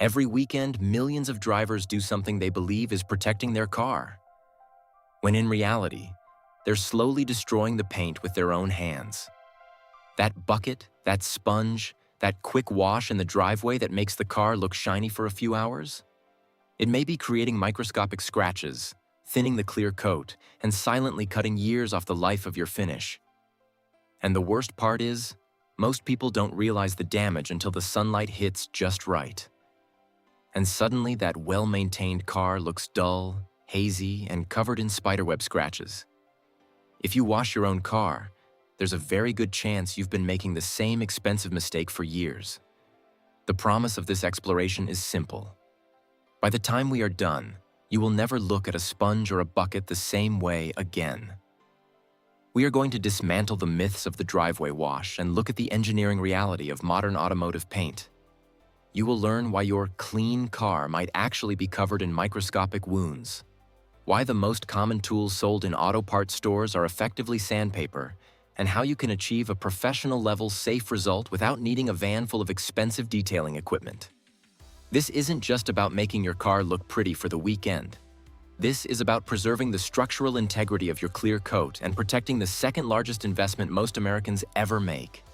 Every weekend, millions of drivers do something they believe is protecting their car, when in reality, they're slowly destroying the paint with their own hands. That bucket, that sponge, that quick wash in the driveway that makes the car look shiny for a few hours? It may be creating microscopic scratches, thinning the clear coat, and silently cutting years off the life of your finish. And the worst part is, most people don't realize the damage until the sunlight hits just right. And suddenly that well-maintained car looks dull, hazy, and covered in spiderweb scratches. If you wash your own car, there's a very good chance you've been making the same expensive mistake for years. The promise of this exploration is simple. By the time we are done, you will never look at a sponge or a bucket the same way again. We are going to dismantle the myths of the driveway wash and look at the engineering reality of modern automotive paint. You will learn why your clean car might actually be covered in microscopic wounds, why the most common tools sold in auto parts stores are effectively sandpaper, and how you can achieve a professional-level safe result without needing a van full of expensive detailing equipment. This isn't just about making your car look pretty for the weekend. This is about preserving the structural integrity of your clear coat and protecting the second-largest investment most Americans ever make.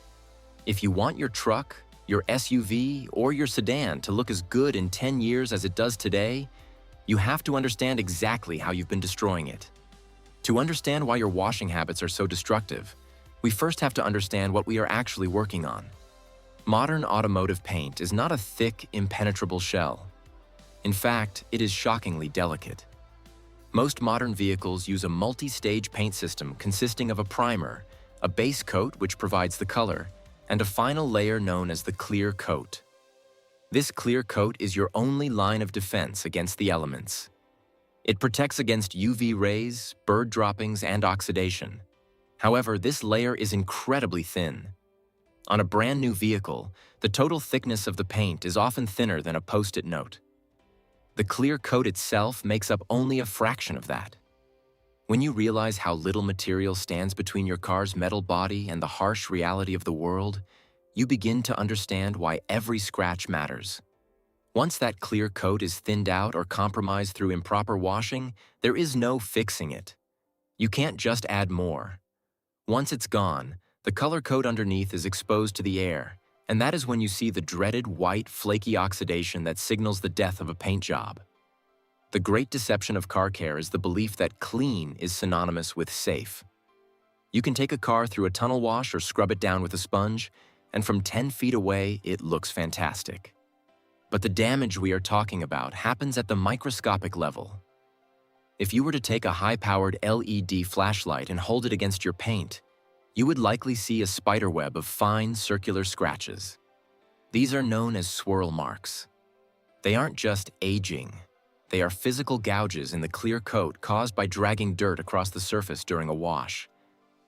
If you want your truck, your SUV, or your sedan to look as good in 10 years as it does today, you have to understand exactly how you've been destroying it. To understand why your washing habits are so destructive, we first have to understand what we are actually working on. Modern automotive paint is not a thick, impenetrable shell. In fact, it is shockingly delicate. Most modern vehicles use a multi-stage paint system consisting of a primer, a base coat which provides the color, and a final layer known as the clear coat. This clear coat is your only line of defense against the elements. It protects against UV rays, bird droppings, and oxidation. However, this layer is incredibly thin. On a brand new vehicle, the total thickness of the paint is often thinner than a Post-it note. The clear coat itself makes up only a fraction of that. When you realize how little material stands between your car's metal body and the harsh reality of the world, you begin to understand why every scratch matters. Once that clear coat is thinned out or compromised through improper washing, there is no fixing it. You can't just add more. Once it's gone, the color coat underneath is exposed to the air, and that is when you see the dreaded white, flaky oxidation that signals the death of a paint job. The great deception of car care is the belief that clean is synonymous with safe. You can take a car through a tunnel wash or scrub it down with a sponge, and from 10 feet away, it looks fantastic. But the damage we are talking about happens at the microscopic level. If you were to take a high-powered LED flashlight and hold it against your paint, you would likely see a spiderweb of fine, circular scratches. These are known as swirl marks. They aren't just aging. They are physical gouges in the clear coat caused by dragging dirt across the surface during a wash.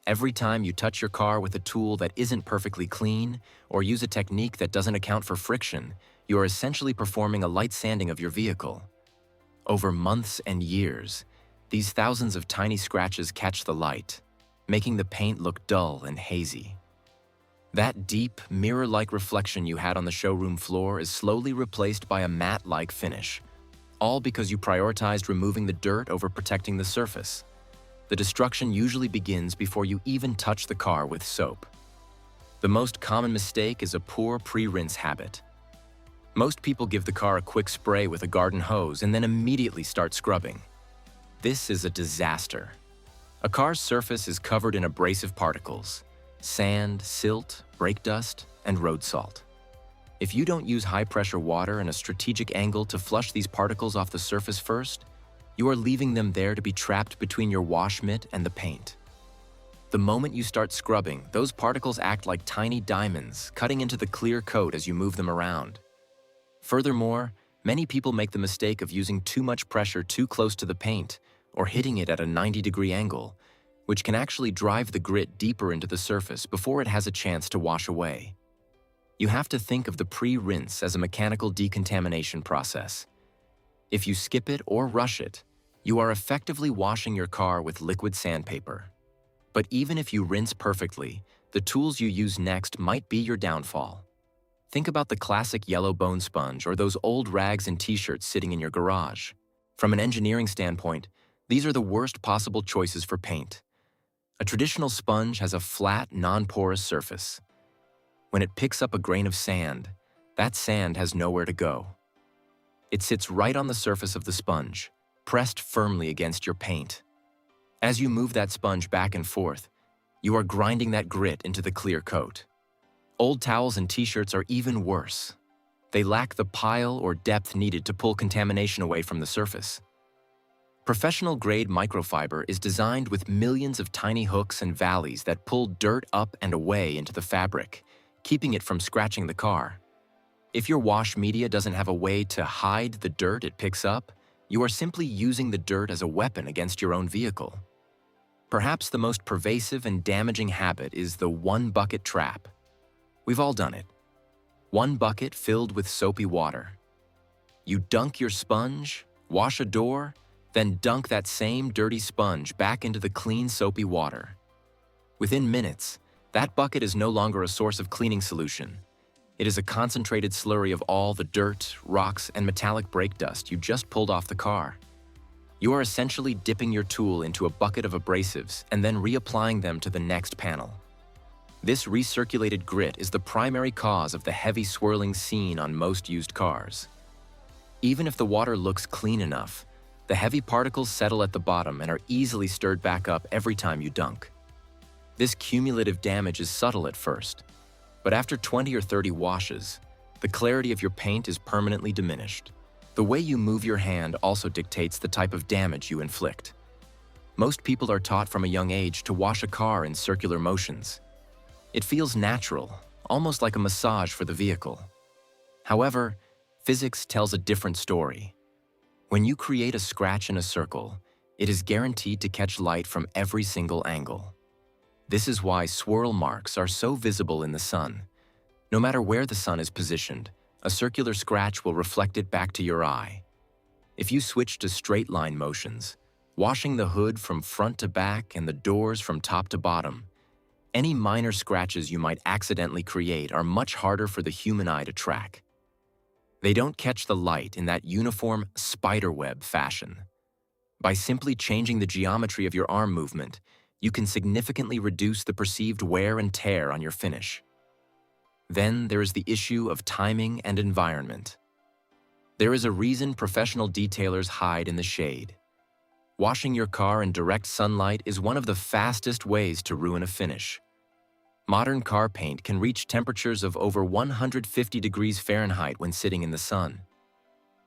Every time you touch your car with a tool that isn't perfectly clean or use a technique that doesn't account for friction, you are essentially performing a light sanding of your vehicle. Over months and years, these thousands of tiny scratches catch the light, making the paint look dull and hazy. That deep, mirror-like reflection you had on the showroom floor is slowly replaced by a matte-like finish, all because you prioritized removing the dirt over protecting the surface. The destruction usually begins before you even touch the car with soap. The most common mistake is a poor pre-rinse habit. Most people give the car a quick spray with a garden hose and then immediately start scrubbing. This is a disaster. A car's surface is covered in abrasive particles: sand, silt, brake dust, and road salt. If you don't use high-pressure water and a strategic angle to flush these particles off the surface first, you are leaving them there to be trapped between your wash mitt and the paint. The moment you start scrubbing, those particles act like tiny diamonds, cutting into the clear coat as you move them around. Furthermore, many people make the mistake of using too much pressure too close to the paint or hitting it at a 90-degree angle, which can actually drive the grit deeper into the surface before it has a chance to wash away. You have to think of the pre-rinse as a mechanical decontamination process. If you skip it or rush it, you are effectively washing your car with liquid sandpaper. But even if you rinse perfectly, the tools you use next might be your downfall. Think about the classic yellow bone sponge or those old rags and t-shirts sitting in your garage. From an engineering standpoint, these are the worst possible choices for paint. A traditional sponge has a flat, non-porous surface. When it picks up a grain of sand, that sand has nowhere to go. It sits right on the surface of the sponge, pressed firmly against your paint. As you move that sponge back and forth, you are grinding that grit into the clear coat. Old towels and t-shirts are even worse. They lack the pile or depth needed to pull contamination away from the surface. Professional-grade microfiber is designed with millions of tiny hooks and valleys that pull dirt up and away into the fabric, keeping it from scratching the car. If your wash media doesn't have a way to hide the dirt it picks up, you are simply using the dirt as a weapon against your own vehicle. Perhaps the most pervasive and damaging habit is the one-bucket trap. We've all done it. One bucket filled with soapy water. You dunk your sponge, wash a door, then dunk that same dirty sponge back into the clean soapy water. Within minutes, that bucket is no longer a source of cleaning solution. It is a concentrated slurry of all the dirt, rocks, and metallic brake dust you just pulled off the car. You are essentially dipping your tool into a bucket of abrasives and then reapplying them to the next panel. This recirculated grit is the primary cause of the heavy swirling seen on most used cars. Even if the water looks clean enough, the heavy particles settle at the bottom and are easily stirred back up every time you dunk. This cumulative damage is subtle at first, but after 20 or 30 washes, the clarity of your paint is permanently diminished. The way you move your hand also dictates the type of damage you inflict. Most people are taught from a young age to wash a car in circular motions. It feels natural, almost like a massage for the vehicle. However, physics tells a different story. When you create a scratch in a circle, it is guaranteed to catch light from every single angle. This is why swirl marks are so visible in the sun. No matter where the sun is positioned, a circular scratch will reflect it back to your eye. If you switch to straight line motions, washing the hood from front to back and the doors from top to bottom, any minor scratches you might accidentally create are much harder for the human eye to track. They don't catch the light in that uniform spiderweb fashion. By simply changing the geometry of your arm movement, you can significantly reduce the perceived wear and tear on your finish. Then there is the issue of timing and environment. There is a reason professional detailers hide in the shade. Washing your car in direct sunlight is one of the fastest ways to ruin a finish. Modern car paint can reach temperatures of over 150 degrees Fahrenheit when sitting in the sun.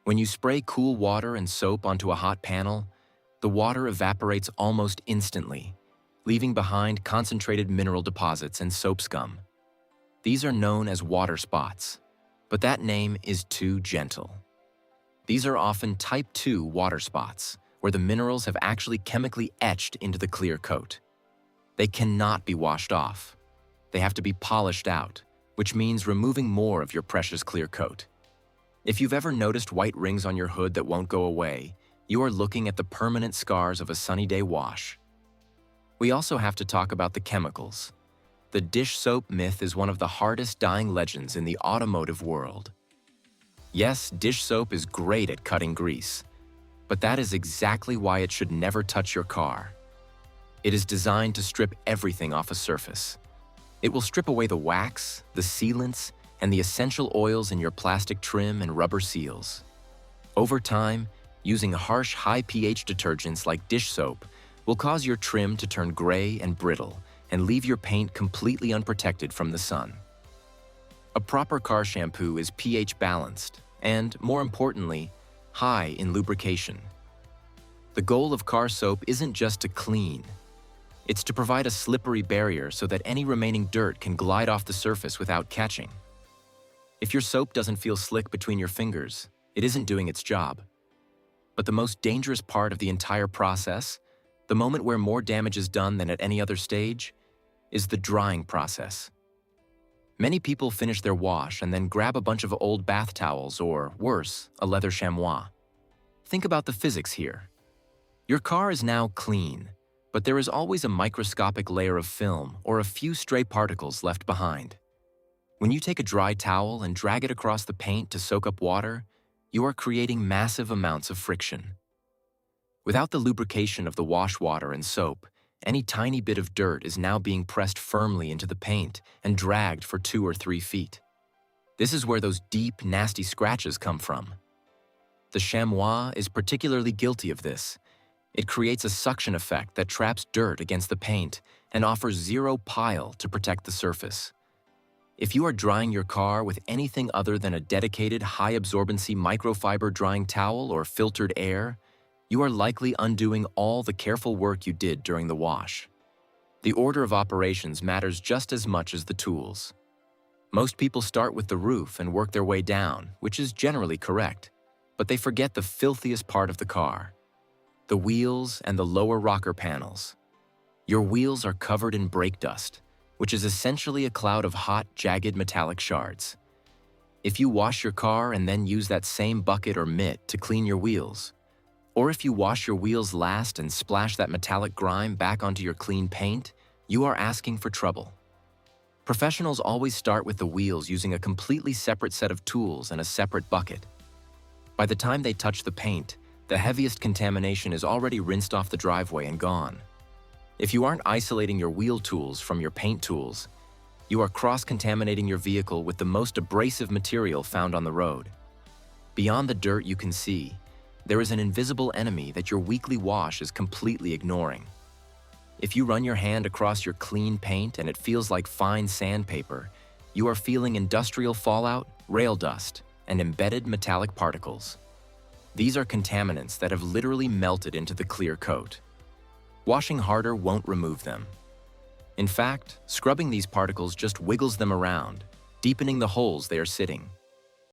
When you spray cool water and soap onto a hot panel, the water evaporates almost instantly, leaving behind concentrated mineral deposits and soap scum. These are known as water spots, but that name is too gentle. These are often type 2 water spots, where the minerals have actually chemically etched into the clear coat. They cannot be washed off. They have to be polished out, which means removing more of your precious clear coat. If you've ever noticed white rings on your hood that won't go away, you are looking at the permanent scars of a sunny day wash. We also have to talk about the chemicals. The dish soap myth is one of the hardest dying legends in the automotive world. Yes, dish soap is great at cutting grease, but that is exactly why it should never touch your car. It is designed to strip everything off a surface. It will strip away the wax, the sealants, and the essential oils in your plastic trim and rubber seals. Over time, using harsh, high pH detergents like dish soap will cause your trim to turn gray and brittle and leave your paint completely unprotected from the sun. A proper car shampoo is pH balanced and, more importantly, high in lubrication. The goal of car soap isn't just to clean. It's to provide a slippery barrier so that any remaining dirt can glide off the surface without catching. If your soap doesn't feel slick between your fingers, it isn't doing its job. But the most dangerous part of the entire process, the moment where more damage is done than at any other stage, is the drying process. Many people finish their wash and then grab a bunch of old bath towels or, worse, a leather chamois. Think about the physics here. Your car is now clean, but there is always a microscopic layer of film or a few stray particles left behind. When you take a dry towel and drag it across the paint to soak up water, you are creating massive amounts of friction. Without the lubrication of the wash water and soap, any tiny bit of dirt is now being pressed firmly into the paint and dragged for 2 or 3 feet. This is where those deep, nasty scratches come from. The chamois is particularly guilty of this. It creates a suction effect that traps dirt against the paint and offers zero pile to protect the surface. If you are drying your car with anything other than a dedicated high-absorbency microfiber drying towel or filtered air, you are likely undoing all the careful work you did during the wash. The order of operations matters just as much as the tools. Most people start with the roof and work their way down, which is generally correct, but they forget the filthiest part of the car: the wheels and the lower rocker panels. Your wheels are covered in brake dust, which is essentially a cloud of hot, jagged metallic shards. If you wash your car and then use that same bucket or mitt to clean your wheels, or if you wash your wheels last and splash that metallic grime back onto your clean paint, you are asking for trouble. Professionals always start with the wheels using a completely separate set of tools and a separate bucket. By the time they touch the paint, the heaviest contamination is already rinsed off the driveway and gone. If you aren't isolating your wheel tools from your paint tools, you are cross-contaminating your vehicle with the most abrasive material found on the road. Beyond the dirt you can see, there is an invisible enemy that your weekly wash is completely ignoring. If you run your hand across your clean paint and it feels like fine sandpaper, you are feeling industrial fallout, rail dust, and embedded metallic particles. These are contaminants that have literally melted into the clear coat. Washing harder won't remove them. In fact, scrubbing these particles just wiggles them around, deepening the holes they are sitting.